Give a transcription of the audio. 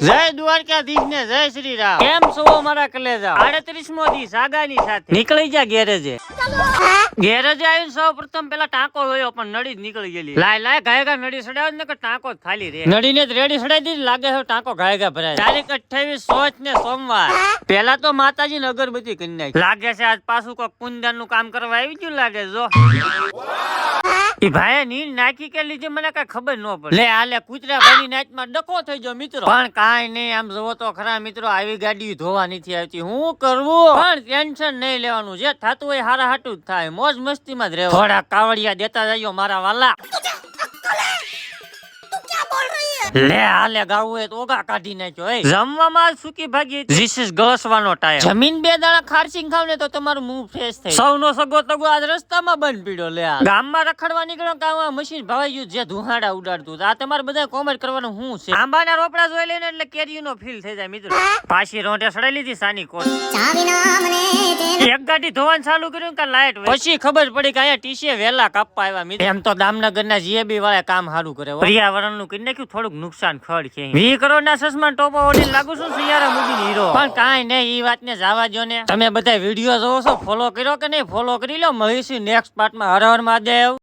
જય દ્વારકાધીશ ને જય શ્રી રામ. કેમ છો મારા કલેજા? 38મો દી સાગાની સાથે નીકળી જા ગેરેજે. ગેરેજે આવીને સૌ પ્રથમ પેલા ટાંકો જોયો પણ નડી જ નીકળી ગયેલી. લાય ગાયગા નડી સડાવ ને કે ટાંકો ખાલી રે. નડીને જ રેડી સડાઈ દીધી. લાગે છે ટાંકો ગાયગા ભરાય. તારીખ 28 સોચ ને સોમવાર. પેલા તો માતાજી ને અગરબત્તી કરી નાખી. લાગે છે આજ પાછું કોઈ પુણ્યદાન નું કામ કરવા આવી ગયું લાગે. જો ઈ ભાઈ નીંદ નાખી કે લીધે મને કઈ ખબર ન પડે. લે આલે કૂતરા ભાઈ નાચ માં ડકો થઈ ગયો મિત્રો. પણ કાઈ નહીં, આમ જોવો તો ખરા મિત્રો, આવી ગાડી ધોવા નથી આવતી. હું કરવું? પણ ટેન્શન નહીં લેવાનું, જે થતું હોય હારા હાટું જ થાય. મોજ મસ્તી માં જ રહેવું. થોડા કાવડિયા દેતા જઈયો મારા વાલા. લે હાલે ગાવું હોય તો ઓગા કાઢી નાખ્યો. જમવામાં સુકી ભાગી ધીસ ઇઝ ગળસવાનો ટાઈમ. જમીન બે દાણા ખારસીંગ ખાવ ને તો તમારું મુંહ ફ્રેશ થઈ. સૌનો સગો તગો આજ રસ્તામાં બંધ પીડ્યો. લે ગામમાં રખડવા નીકળ્યો કામ મશીન ભાવાઈ ગયું જે ધુહાડા ઉડાડતું. આ તમારે બધા કોમેન્ટ કરવાનું હું છે. આંબાના રોપડા જોઈ લઈને એટલે કેરીનો ફીલ થઈ જાય મિત્રો. પાછી રોંઢે સડાઈ લીધી સાની કોટ. એક ગાડી ધોવાનું ચાલુ કર્યું કે લાઈટ પછી ખબર પડી કે અહીંયા ટીસીએ વેલા કાપવા આવ્યા મિત્રો. એમ તો દામનગરના જીએબી વાળા કામ સારું કરે. પર્યાવરણ નું કરી નાખ્યું થોડુંક નુકસાન ખડ છે. 20 કરોડ ના સસમાન ટોપો ઓડી લાગુ છું સિયારા મૂવી હીરો. પણ કાંઈ નહીં, ઈ વાત ને જવા જો ને. તમે બધા વિડીયો જોવો છો, ફોલો કર્યો કે નહીં? ફોલો કરી લો. મળીશું નેક્સ્ટ પાર્ટમાં. હર હર મહાદેવ.